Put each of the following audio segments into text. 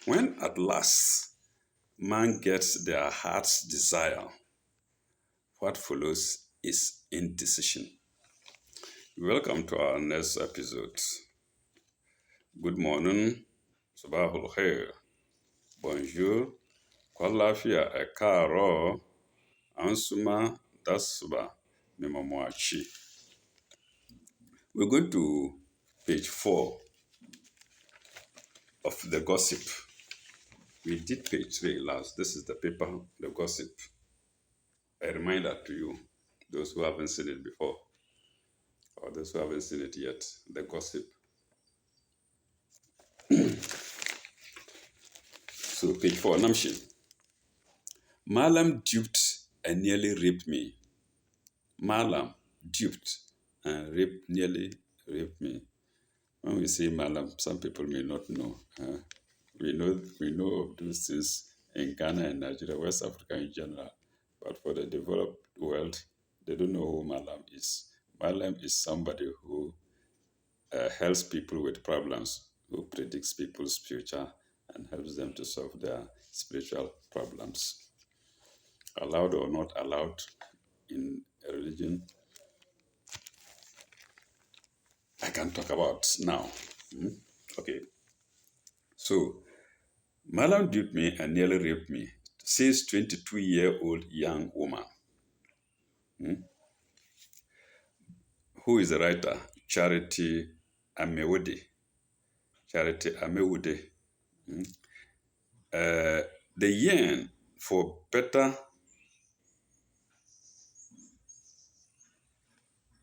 When at last man gets their heart's desire, what follows is indecision. Welcome to our next episode. Good morning, Sabahul Khair, Bonjour, Kwalafia Ekaro, Ansuma Dasuba, Mimamwachi. We're going to page 4 of the gossip. We did page 3 last. This is the paper, the gossip. A reminder to you, those who haven't seen it before, or those who haven't seen it yet, the gossip. So, page 4, Namshi. Malam duped and nearly raped me. Malam duped and nearly raped me. When we say Malam, some people may not know. We know of those things in Ghana and Nigeria, West Africa in general. But for the developed world, they don't know who Malam is. Malam is somebody who helps people with problems, who predicts people's future and helps them to solve their spiritual problems. Allowed or not allowed in a religion, I can talk about now. Okay. So, Malam duped me and nearly raped me, says 22-year-old young woman. Who is a writer? Amewode. Charity Amewode. The yearn for better.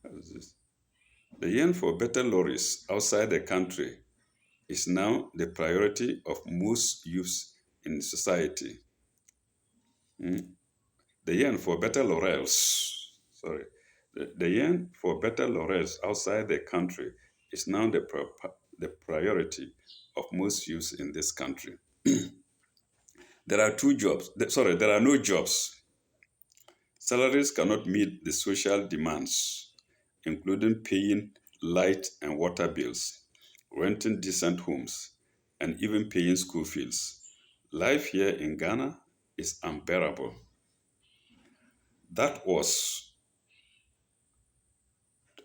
How is this? The yearn for better lorries outside the country is now the priority of most youths in society. The yearn for better laurels, sorry, the yearn for better laurels outside the country is now the priority of most youths in this country. There are no jobs. Salaries cannot meet the social demands, including paying light and water bills, renting decent homes, and even paying school fees. Life here in Ghana is unbearable. That was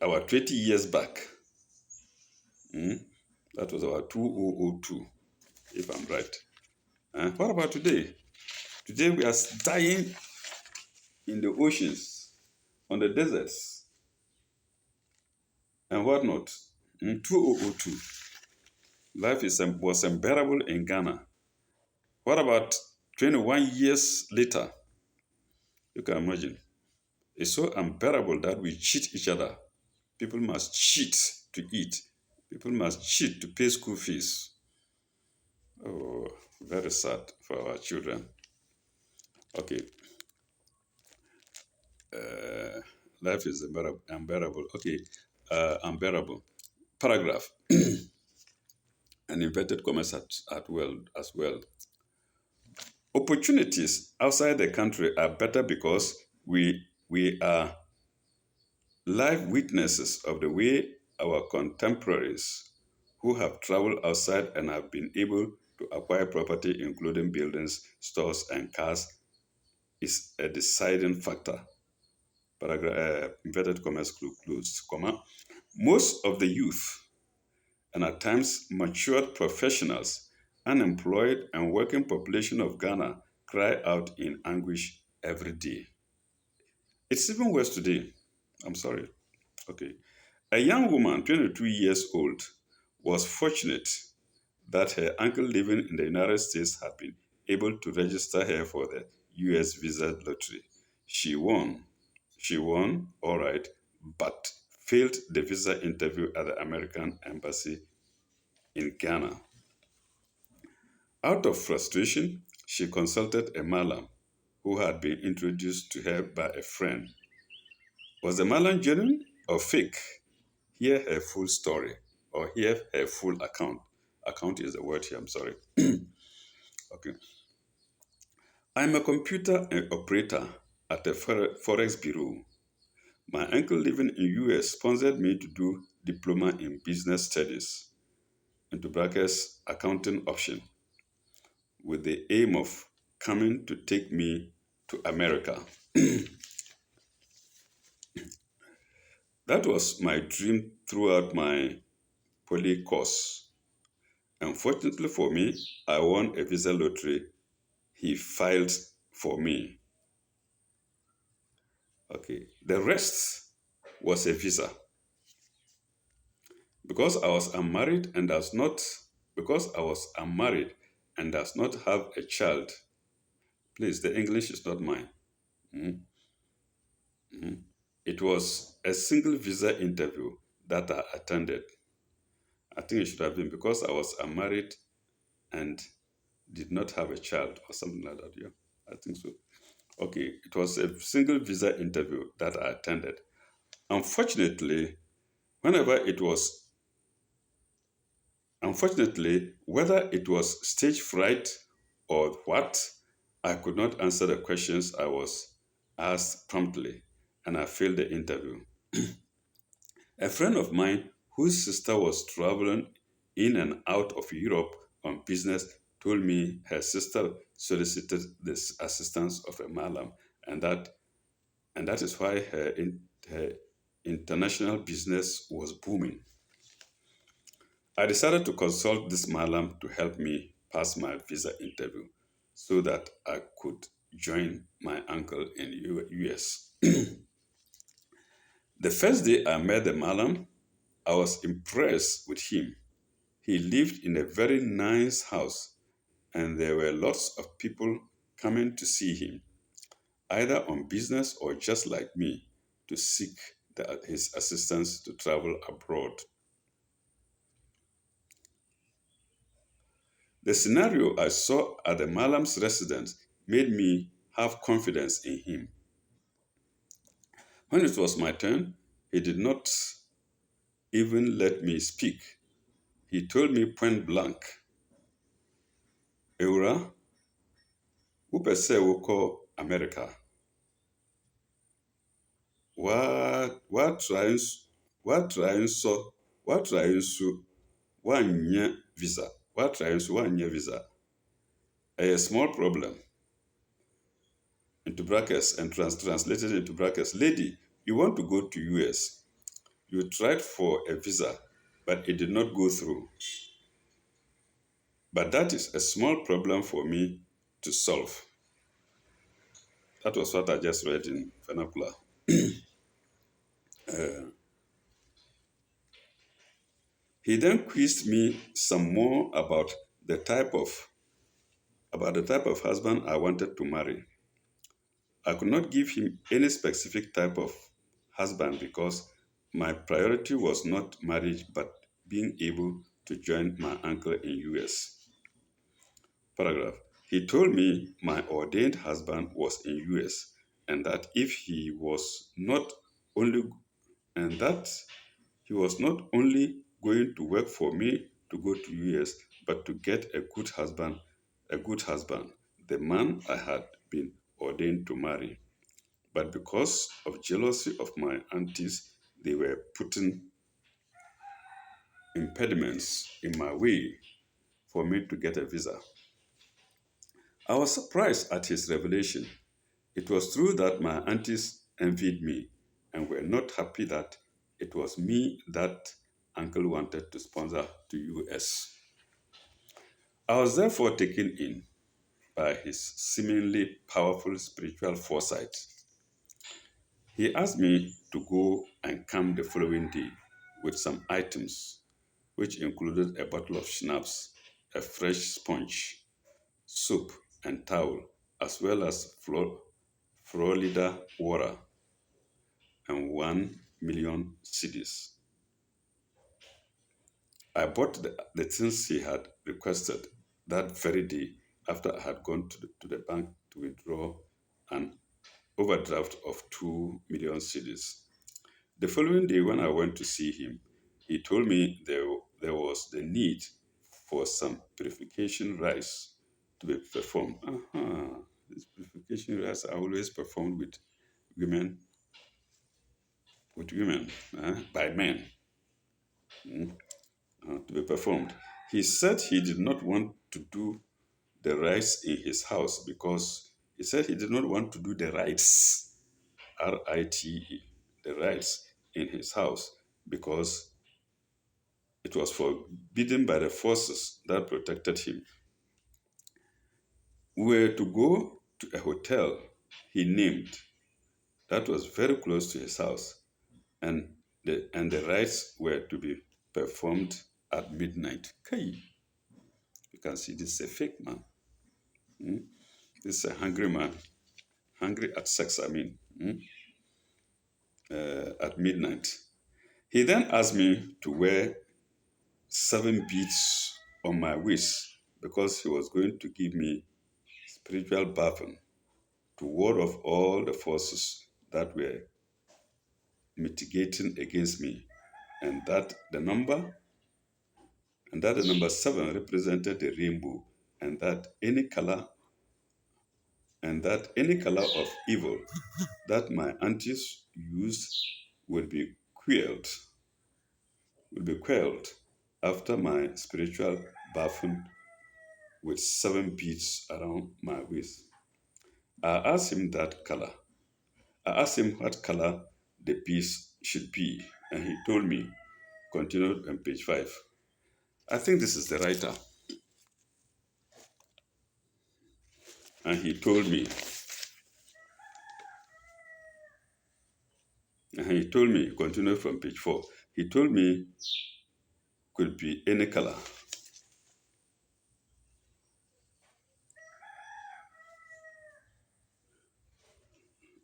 our 20 years back. That was our 2002, if I'm right. What about today? Today we are dying in the oceans, on the deserts, and whatnot. 2002. Life was unbearable in Ghana. What about 21 years later? You can imagine. It's so unbearable that we cheat each other. People must cheat to eat. People must cheat to pay school fees. Oh, very sad for our children. Okay. Life is unbearable. Okay. Unbearable. Paragraph. An inverted commas as well. Opportunities outside the country are better because we are live witnesses of the way our contemporaries who have traveled outside and have been able to acquire property, including buildings, stores, and cars, is a deciding factor. Paragraph inverted commas closed, comma. Most of the youth and at times matured professionals, unemployed, and working population of Ghana cry out in anguish every day. It's even worse today. I'm sorry. Okay. A young woman, 22 years old, was fortunate that her uncle living in the United States had been able to register her for the US visa lottery. She won. She won, all right, but failed the visa interview at the American embassy in Ghana. Out of frustration, she consulted a Malam who had been introduced to her by a friend. Was the Malam genuine or fake? Hear her full story or hear her full account. Account is the word here, I'm sorry. Okay. I'm a computer operator at a forex bureau. My uncle living in US sponsored me to do diploma in business studies, into brackets, accounting option. with the aim of coming to take me to America. That was my dream throughout my poly course. Unfortunately for me, I won a visa lottery. He filed for me. Okay. The rest was a visa. Because I was unmarried and does not because I was unmarried and does not have a child. Please, the English is not mine. Mhm, mhm. It was a single visa interview that I attended. I think it should have been because I was unmarried and did not have a child or something like that. Yeah, I think so. Okay, it was a single visa interview that I attended. Unfortunately, whenever it was, whether it was stage fright or what, I could not answer the questions I was asked promptly, and I failed the interview. A friend of mine whose sister was traveling in and out of Europe on business told me her sister solicited the assistance of a malam, and that is why her international business was booming. I decided to consult this malam to help me pass my visa interview so that I could join my uncle in US. The first day I met the malam, I was impressed with him. He lived in a very nice house, and there were lots of people coming to see him, either on business or just like me, to seek his assistance to travel abroad. The scenario I saw at the Malam's residence made me have confidence in him. When it was my turn, he did not even let me speak. He told me point blank, Eura, wopɛ sɛ wokɔ America. Woatrae nso woatrae nso woanyɛ visa. Woatrae nso woanyɛ visa. A small problem into brackets and translated into brackets. Lady, you want to go to US. You tried for a visa, but it did not go through. But that is a small problem for me to solve. That was what I just read in vernacular. He then quizzed me some more about the type of husband I wanted to marry. I could not give him any specific type of husband because my priority was not marriage but being able to join my uncle in US. Paragraph. He told me my ordained husband was in US and that if he was not only and that he was not only going to work for me to go to US but to get a good husband, the man I had been ordained to marry. But because of jealousy of my aunties, they were putting impediments in my way for me to get a visa. I was surprised at his revelation. It was true that my aunties envied me and were not happy that it was me that uncle wanted to sponsor to US. I was therefore taken in by his seemingly powerful spiritual foresight. He asked me to go and come the following day with some items, which included a bottle of schnapps, a fresh sponge, soap, and towel, as well as Florida water and 1 million cedis. I bought the things he had requested that very day after I had gone to the bank to withdraw an overdraft of 2 million cedis. The following day, when I went to see him, he told me there was the need for some purification rites to be performed. This purification rites are always performed women, with women, by men, to be performed. He said he did not want to do the rites in his house because he said he did not want to do the rites, RITE, the rites in his house because it was forbidden by the forces that protected him. We were to go to a hotel he named that was very close to his house, and the rites were to be performed at midnight. Kai, you can see this is a fake man. Hmm? This is a hungry man, hungry at sex. I mean, at midnight. He then asked me to wear 7 beads on my waist because he was going to give me spiritual bathing to ward off all the forces that were mitigating against me, and that the number 7 represented the rainbow, and that any color of evil that my aunties used would be quelled, after my spiritual bathing with 7 beads around my waist. I asked him that color. I asked him what color the beads should be, and he told me, continued on page 5. I think this is the writer. And he told me, continue from page 4. He told me could be any color.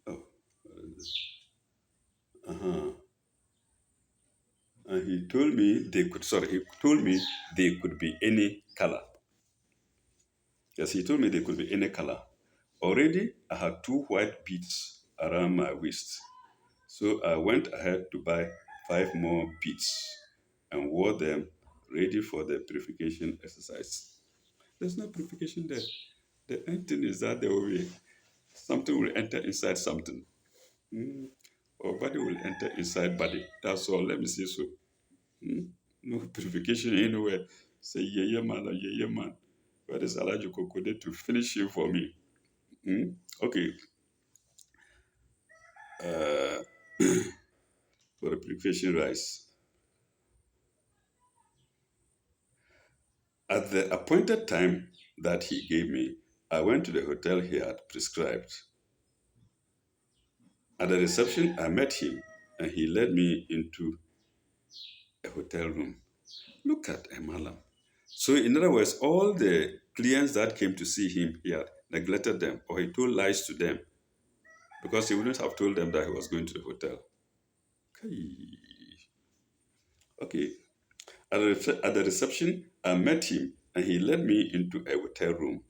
Oh, uh-huh. And he told me they could be any color. Yes, he told me they could be any color. Already, I had 2 white beads around my waist. So I went ahead to buy 5 more beads and wore them ready for the purification exercise. There's no purification there. The only thing is that there will be something will enter inside something. Mm. Or body will enter inside body. That's all. Let me say so. Mm. No purification anywhere. Say, yeah, man, yeah, man. Where is Alaji Kokode to finish it for me? Mm. Okay. Uh, for the purification rice. At the appointed time that he gave me, I went to the hotel he had prescribed. At the reception, I met him and he led me into a hotel room. Look at Emalam. So, in other words, all the clients that came to see him, he had neglected them or he told lies to them because he wouldn't have told them that he was going to the hotel. Okay. At the reception, I met him and he led me into a hotel room.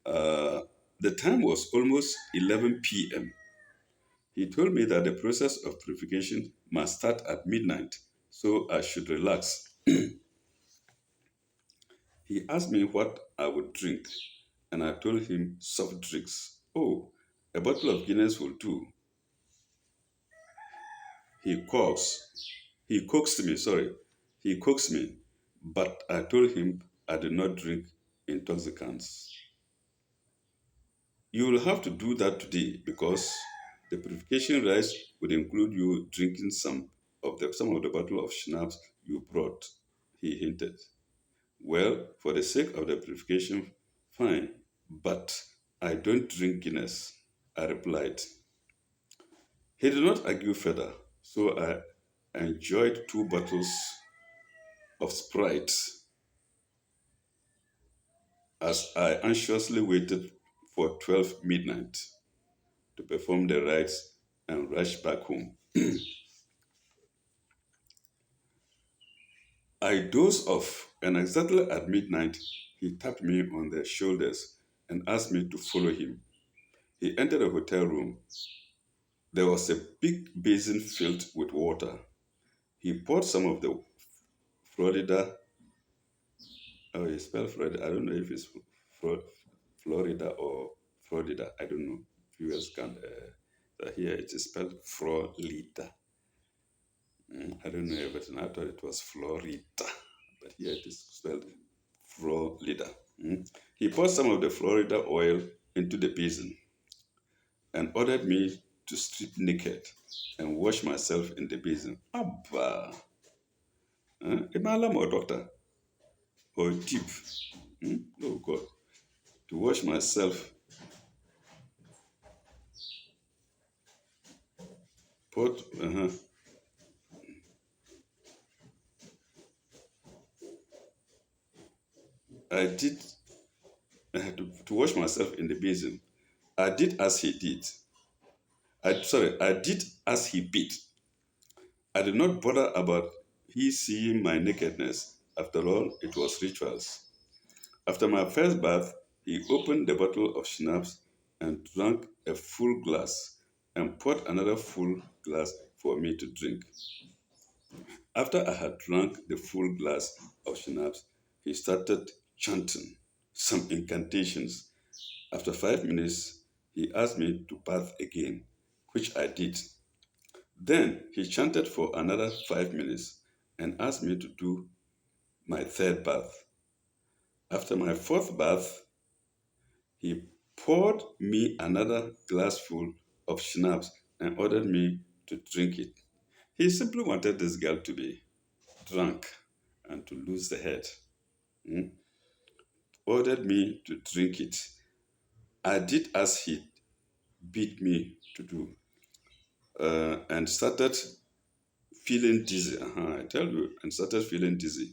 The time was almost 11 p.m. He told me that the process of purification must start at midnight, so I should relax. He asked me what I would drink, and I told him soft drinks. Oh, a bottle of Guinness will do. He coaxed, he coaxed me, sorry. He coaxed me, but I told him I did not drink intoxicants. You will have to do that today because the purification rites would include you drinking some of the bottle of schnapps you brought, he hinted. Well, for the sake of the purification, fine, but I don't drink Guinness, I replied. He did not argue further, so I enjoyed 2 bottles of Sprite as I anxiously waited for 12 midnight to perform the rites and rush back home. I dozed off, and exactly at midnight, he tapped me on the shoulders and asked me to follow him. He entered the hotel room. There was a big basin filled with water. He poured some of the Florida, oh, he spelled Florida. I don't know if it's Florida or Florida. I don't know. Viewers can, here it is spelled Florida. I don't know everything. I thought it was Florida, but here it is spelled Florida. He poured some of the Florida oil into the basin and ordered me to strip naked and wash myself in the basin. Abba, Imalam or doctor or deep. Oh God, to wash myself. Put, I did to wash myself in the basin. I did as he did. I did as he bid. I did not bother about he seeing my nakedness. After all, it was rituals. After my first bath, he opened the bottle of schnapps and drank a full glass and poured another full glass for me to drink. After I had drunk the full glass of schnapps, he started chanting some incantations. After 5 minutes, he asked me to bath again, which I did. Then he chanted for another 5 minutes and asked me to do my third bath. After my fourth bath, he poured me another glassful of schnapps and ordered me to drink it. He simply wanted this girl to be drunk and to lose the head. Hmm? Ordered me to drink it. I did as he bid me to do and started feeling dizzy. I tell you, and started feeling dizzy.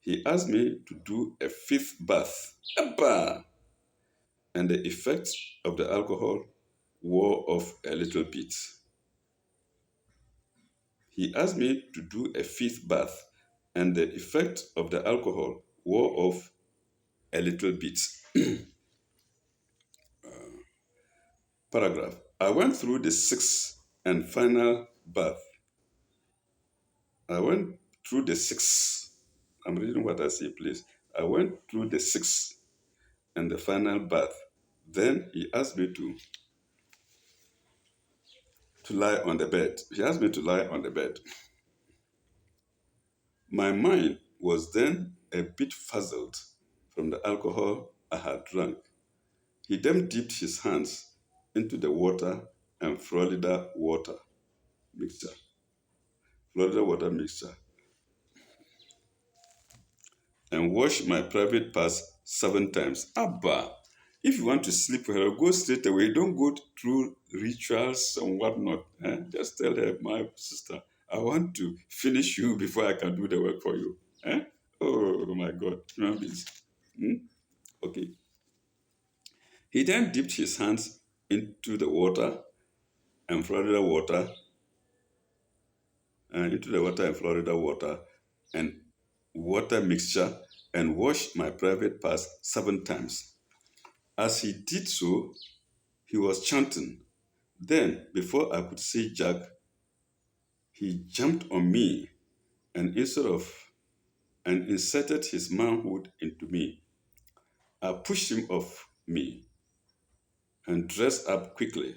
He asked me to do a fifth bath. Abba! And the effects of the alcohol wore off a little bit. He asked me to do a fifth bath, and the effect of the alcohol wore off a little bit. Paragraph. I went through the sixth and final bath. I went through the sixth. I'm reading what I say, please. I went through the sixth and the final bath. Then he asked me to lie on the bed. He asked me to lie on the bed. My mind was then a bit fuzzled from the alcohol I had drunk. He then dipped his hands into the water and mixture, Florida water mixture, and washed my private parts 7 times. Abba, if you want to sleep with her, go straight away. Don't go through rituals and whatnot. Just tell her, my sister, I want to finish you before I can do the work for you. Eh? Oh my God, human beings. Hmm? Okay. He then dipped his hands into the water and Florida water, Florida water, and water mixture, and washed my private parts 7 times. As he did so, he was chanting. Then, before I could say Jack, he jumped on me and inserted his manhood into me. I pushed him off me and dressed up quickly.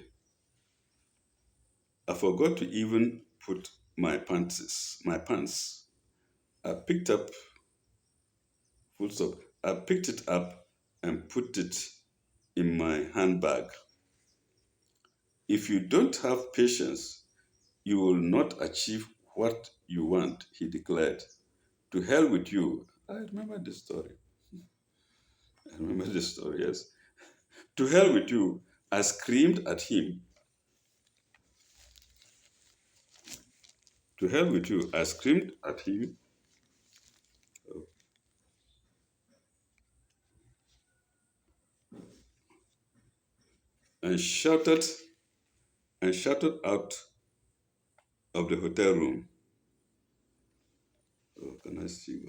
I forgot to even put my pants. I picked up full stop. I picked it up and put it in my handbag. If you don't have patience, you will not achieve what you want, he declared. To hell with you. I remember this story. I remember this story, yes. To hell with you. I screamed at him. To hell with you. I screamed at him and shouted out of the hotel room. Oh, can I see?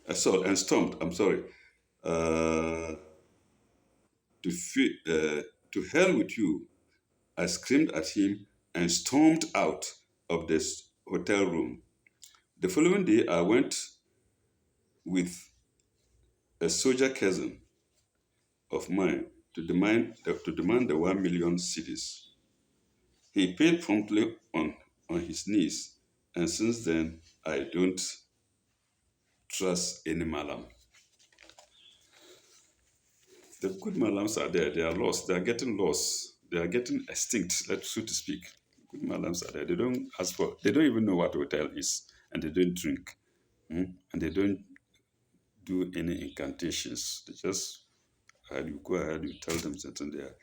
I saw and stomped. I'm sorry. Uh, to hell with you. I screamed at him and stormed out of this hotel room. The following day, I went with a soldier cousin of mine to demand the 1 million cedis. He paid promptly on his knees, and since then, I don't trust any malam. The good malams are there. They are lost. They are getting lost. They are getting extinct, so to speak. Good malams are there. They don't ask for. They don't even know what hotel is, and they don't drink, and they don't do any incantations. They just you go ahead, you tell them something there,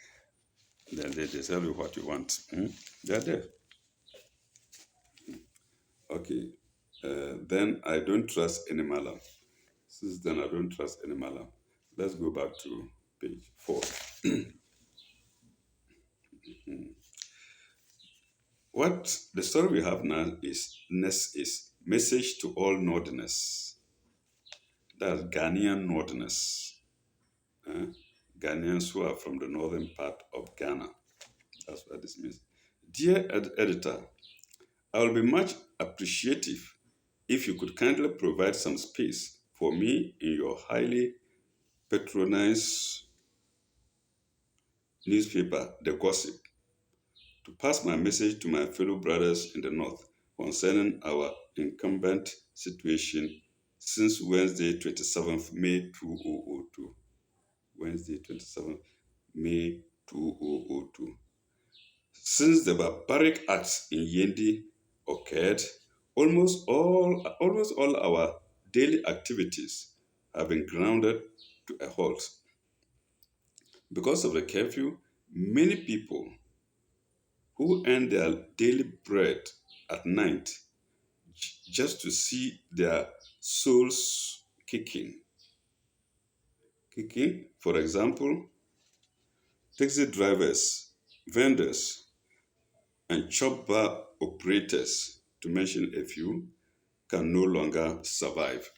then they tell you what you want. They are there. Okay. Then I don't trust any malam. Since then, I don't trust any malam. Let's go back to page 4. What the story we have now is next is message to all Northerners. That's Ghanaian Northerners. eh? Ghanaians who are from the northern part of Ghana. That's what this means. Dear editor, I will be much appreciative if you could kindly provide some space for me in your highly patronized newspaper, The Gossip, to pass my message to my fellow brothers in the North concerning our incumbent situation since Wednesday, 27th May 2002. Wednesday, 27th May 2002. Since the barbaric acts in Yendi occurred, almost all our daily activities have been grounded to a halt. Because of the curfew, many people who earn their daily bread at night just to see their souls kicking. Kicking, for example, taxi drivers, vendors, and chop bar operators, to mention a few, can no longer survive.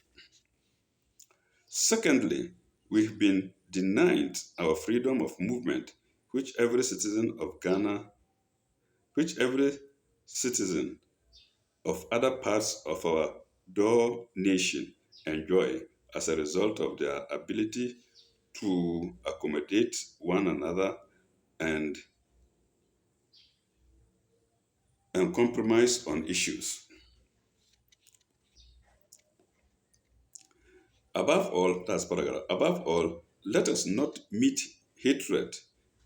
Secondly, we've been denied our freedom of movement, which every citizen of Ghana, which every citizen of other parts of our door nation enjoy as a result of their ability to accommodate one another and, and compromise on issues. Above all, that's paragraph. Above all, let us not meet hatred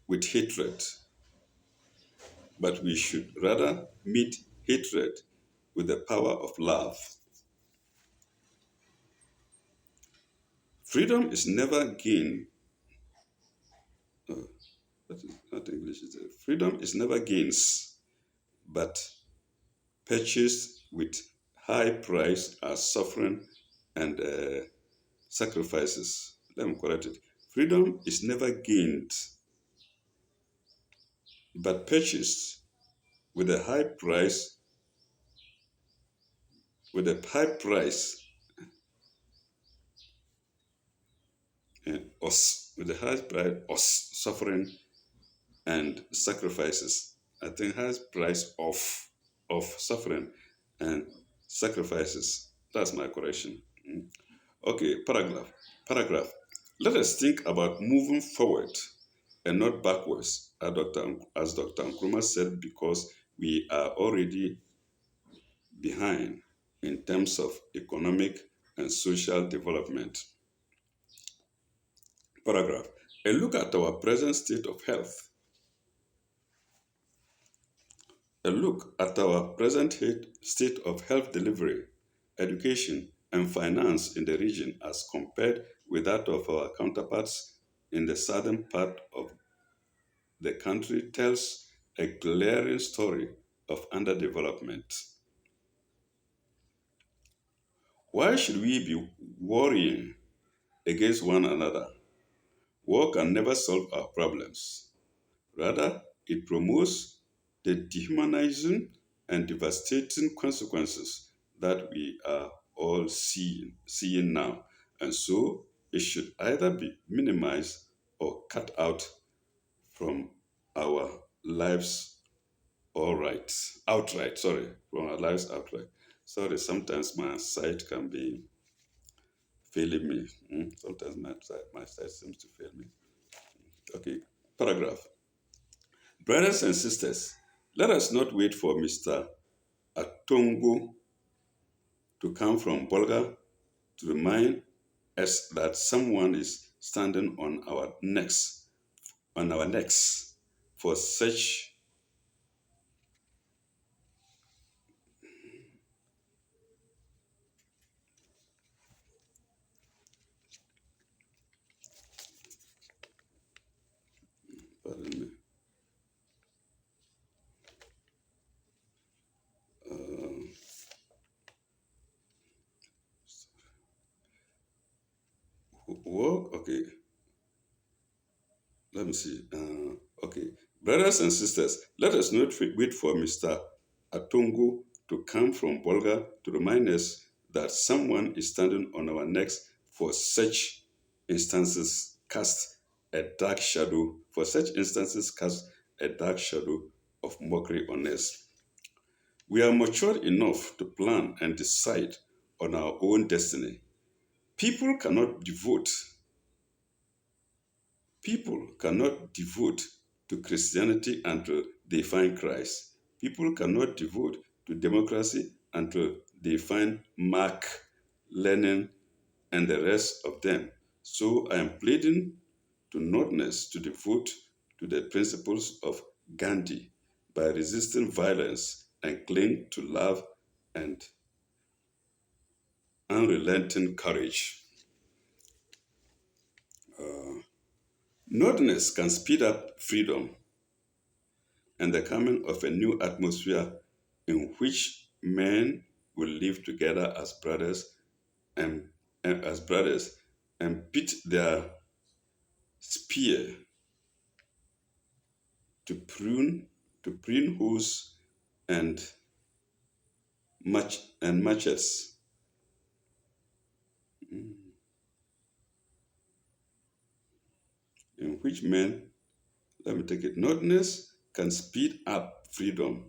with hatred, but we should rather meet hatred with the power of love. Freedom is never gained. That is not English, is it? Freedom is never gains, but purchased with high price as suffering and sacrifices. Let me correct it. Freedom is never gained, but purchased with a high price, with a high price, with a high price of suffering and sacrifices. I think highest price of suffering and sacrifices. That's my correction. Okay, paragraph. Let us think about moving forward and not backwards, as Dr. Nkrumah said, because we are already behind in terms of economic and social development. Paragraph. A look at our present state of health. A look at our present state of health delivery, education, and finance in the region as compared with that of our counterparts in the southern part of the country tells a glaring story of underdevelopment. Why should we be worrying against one another? War can never solve our problems. Rather, it promotes the dehumanizing and devastating consequences that we are all seeing now. And so, it should either be minimized or cut out from our lives outright, sorry, from our lives outright. Sorry, sometimes my sight can be failing me. Sometimes my sight seems to fail me. Okay, paragraph. Brothers and sisters, let us not wait for Mr. Atongo to come from Bolga to remind us that someone is standing on our necks for such. Pardon me. Um, okay, let me see. Okay, brothers and sisters, let us not wait for Mr. Atongo to come from Bolga to remind us that someone is standing on our necks for such instances cast a dark shadow, of mockery on us. We are mature enough to plan and decide on our own destiny. People cannot devote People cannot devote to Christianity until they find Christ. People cannot devote to democracy until they find Mark, Lenin, and the rest of them. So I am pleading to Northerners to devote to the principles of Gandhi by resisting violence and cling to love and unrelenting courage. Northerners can speed up freedom and the coming of a new atmosphere in which men will live together and, as brothers and pit their spear to prune hoes and machetes, in which men, let me take it, Northerners can speed up freedom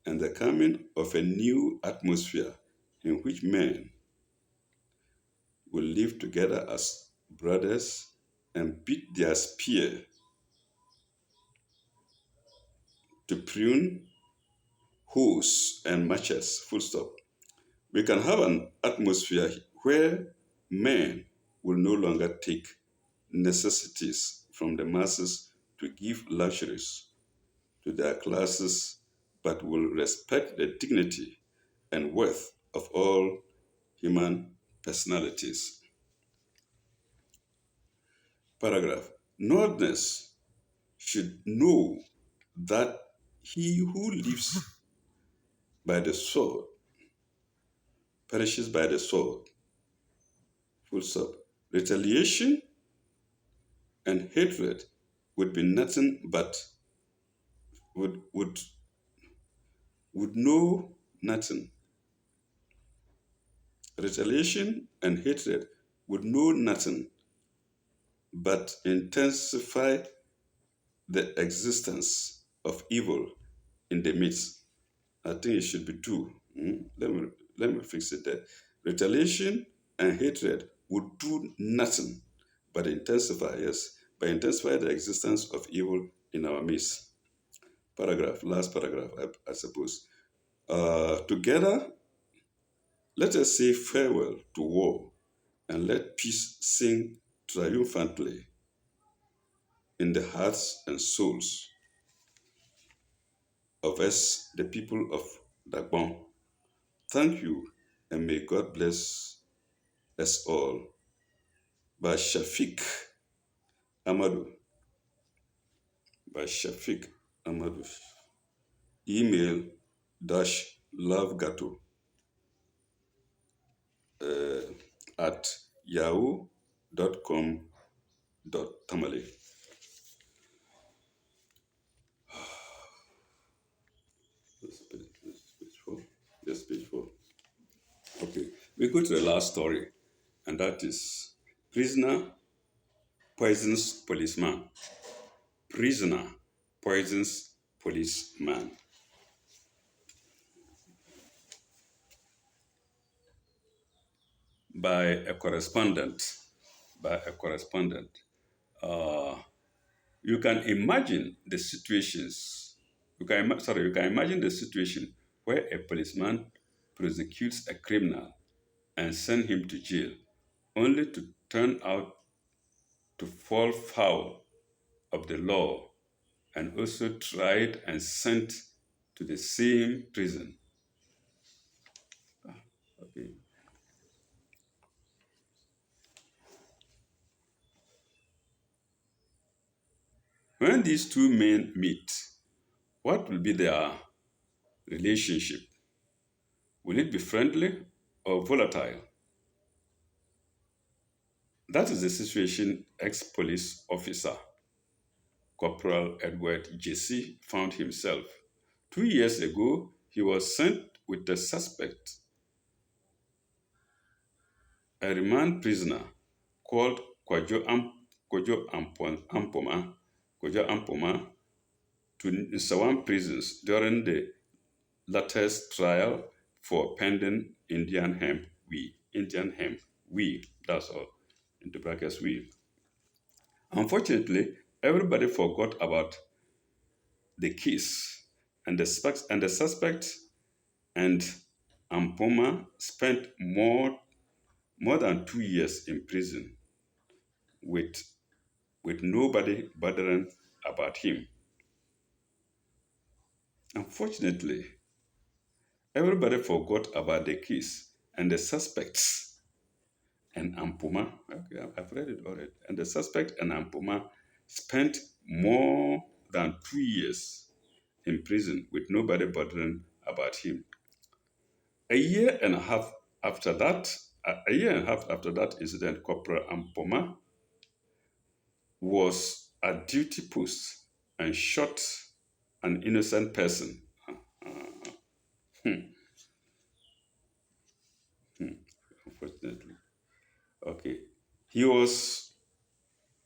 and the coming of a new atmosphere in which men will live together as brothers and beat their spear to prune hoes and matches, full stop. We can have an atmosphere where men will no longer take necessities from the masses to give luxuries to their classes, but will respect the dignity and worth of all human personalities. Paragraph. Northerners should know that he who lives by the sword perishes by the sword. Full stop. Retaliation and hatred would be nothing but would would would know nothing. Retaliation and hatred would know nothing but intensify the existence of evil in the midst. I think it should be two. Let me fix it there. Retaliation and hatred would do nothing but intensify, yes, by intensify the existence of evil in our midst. Last paragraph, I suppose. Together, let us say farewell to war and let peace sing triumphantly in the hearts and souls of us, the people of Dagbon. Thank you, and may God bless us all. By Shafiq Amadou. By Shafiq Amadou. Email dash lovegato at yahoo.com.tamale. This page four. This page four. Okay, we go to the last story, and that is prisoner poisons policeman. Prisoner poisons policeman. By a correspondent. By a correspondent. Uh, you can imagine the situations. You can imagine the situation where a policeman prosecutes a criminal and send him to jail, only to turn out to fall foul of the law and also tried and sent to the same prison. Okay. When these two men meet, what will be their relationship? Will it be friendly or volatile? That is the situation ex police officer Corporal Edward Jesse found himself. 2 years ago, he was sent with the suspect, a remand prisoner called Kwajo Ampoma, to Nsawam prisons during the latter's trial for pending Indian hemp weed. That's all. Into brackets weed. Unfortunately, everybody forgot about the case, and the suspect and Ampoma spent more than 2 years in prison with nobody bothering about him. Unfortunately, everybody forgot about the case and the suspects and Ampoma. Okay, I've read it already. And the suspect and Ampoma spent more than 2 years in prison with nobody bothering about him. A year and a half after that, a year and a half after that incident, Corporal Ampoma was at duty post and shot an innocent person. Hmm, hmm, Unfortunately. Okay. He was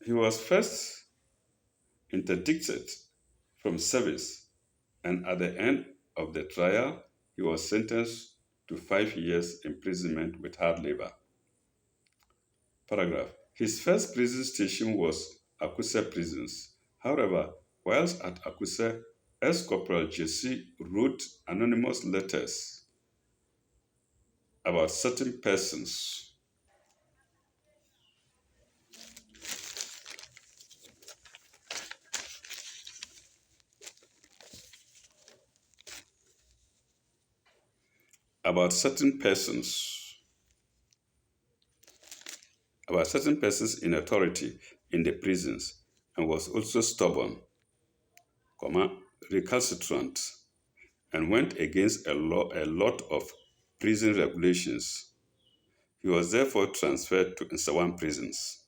he was first interdicted from service, and at the end of the trial, he was sentenced to 5 years imprisonment with hard labor. Paragraph. His first prison station was Akuse prisons. However, whilst at Akuse, ex-corporal Jesse wrote anonymous letters about certain persons, about certain persons, about certain persons in authority in the prisons, and was also stubborn, comma, recalcitrant, and went against a lot of prison regulations. He was therefore transferred to Nsawam prisons.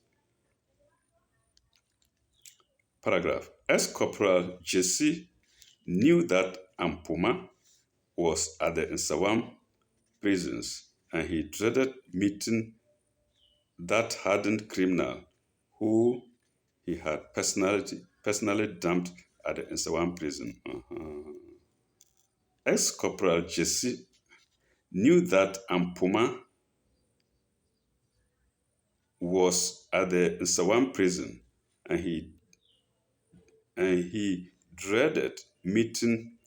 Paragraph. Ex-corporal Jesse knew that Ampuma was at the Nsawam prisons, and he dreaded meeting that hardened criminal who he had personally dumped at the Nsawam prison. Ex-corporal Jesse knew that Ampuma was at the Nsawam prison, and he dreaded meeting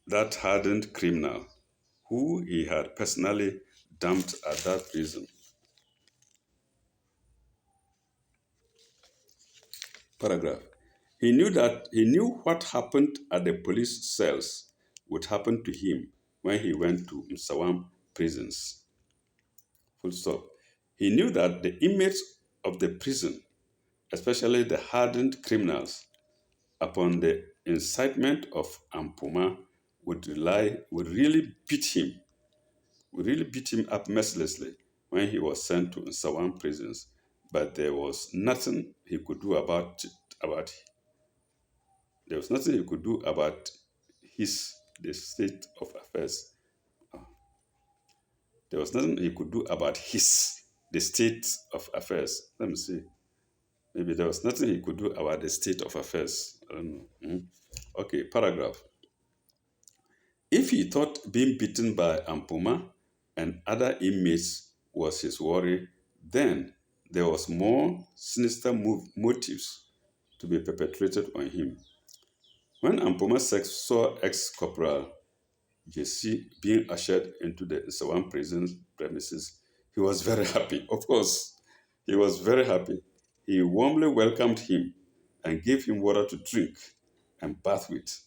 that hardened criminal who he had personally dumped at that prison. Paragraph. He knew what happened at the police cells would happen to him when he went to Msawam prisons. Full stop. He knew that the inmates of the prison, especially the hardened criminals, upon the incitement of Ampuma, would really beat him up mercilessly when he was sent to Nsawam prisons. But there was nothing he could do about there was nothing he could do about the state of affairs. There was nothing he could do about the state of affairs. Let me see. Maybe there was nothing he could do about the state of affairs. I don't know. Okay, paragraph. If he thought being beaten by Ampuma and other inmates was his worry, then there was more sinister motives to be perpetrated on him. When Ampuma saw ex-corporal Jesse being ushered into the Sawan prison premises, he was very happy. Of course, he was very happy. He warmly welcomed him and gave him water to drink and bath with.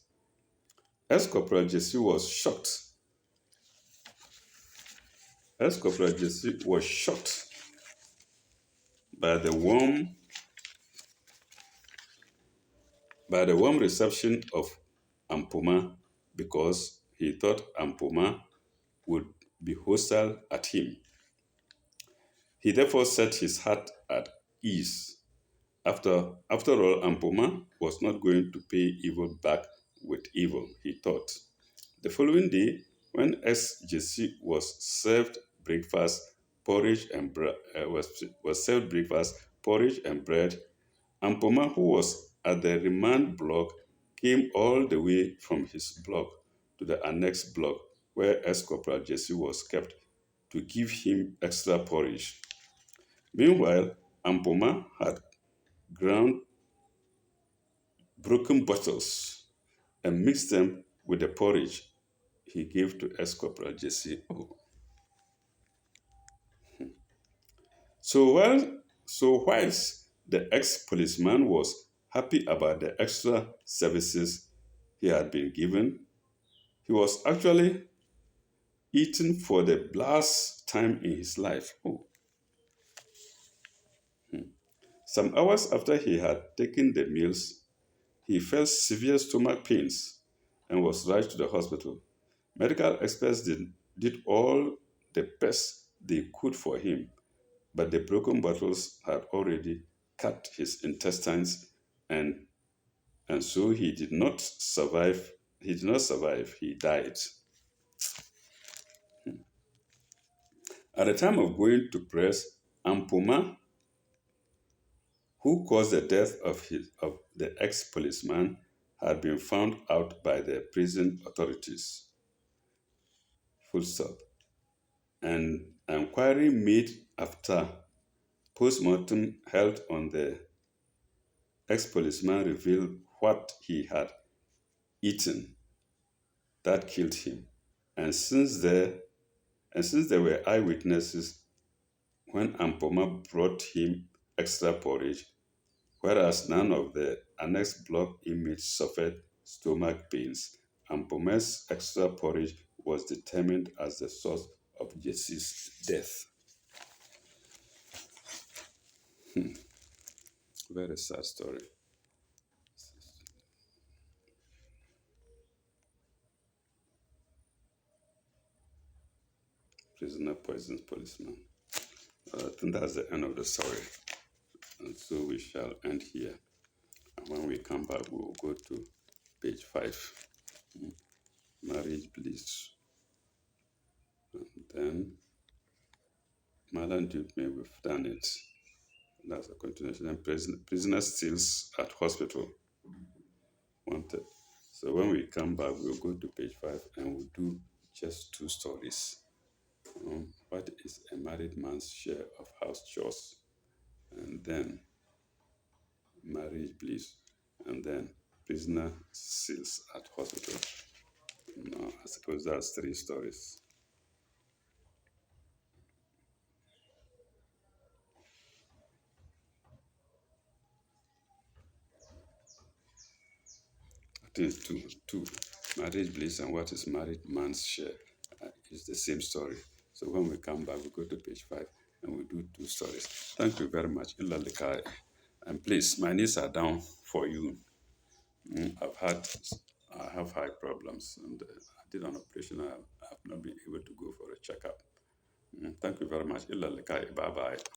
Ex-Corporal Jesse was shocked. Ex-Corporal Jesse was shocked by the warm reception of Ampoma because he thought Ampoma would be hostile at him. He therefore set his heart at ease. After all, Ampoma was not going to pay evil back with evil, he thought. The following day, when SJC was served breakfast, porridge and was served breakfast, porridge and bread, Ampoma, who was at the remand block, came all the way from his block to the annex block where Corporal Jesse was kept to give him extra porridge. Meanwhile, Ampoma had ground broken bottles and mixed them with the porridge he gave to Corporal Jesse. Oh. So whilst the ex-policeman was happy about the extra services he had been given, he was actually eating for the last time in his life. Oh. Some hours after he had taken the meals, he felt severe stomach pains and was rushed to the hospital. Medical experts did all the best they could for him, but the broken bottles had already cut his intestines and so he did not survive. He did not survive. He died. At the time of going to press, Ampuma, who caused the death of the ex-policeman, had been found out by the prison authorities. Full stop. An inquiry made after post-mortem held on the ex-policeman revealed what he had eaten that killed him. And since there were eyewitnesses when Ampoma brought him extra porridge, whereas none of the annex block inmates suffered stomach pains, Ampoma's extra porridge was determined as the source of Jesse's death. Very sad story. Prisoner poisons policeman. I think that's the end of the story. And so we shall end here. And when we come back, we will go to page 5. Marriage bliss. And then Malan Duke may have done it. That's a continuation. And prisoner steals at hospital. Wanted. So when we come back, we'll go to page 5 and we'll do just 2 stories. What is a married man's share of house chores? And then marriage bliss. And then prisoner steals at hospital. No, I suppose that's 3 stories. I think it's two. Marriage bliss and what is married man's share is the same story. So when we come back, we go to page 5 and we do 2 stories. Thank you very much. And please, my knees are down for you. I have high problems and I did an operation. I have not been able to go for a checkup. Thank you very much. Bye bye.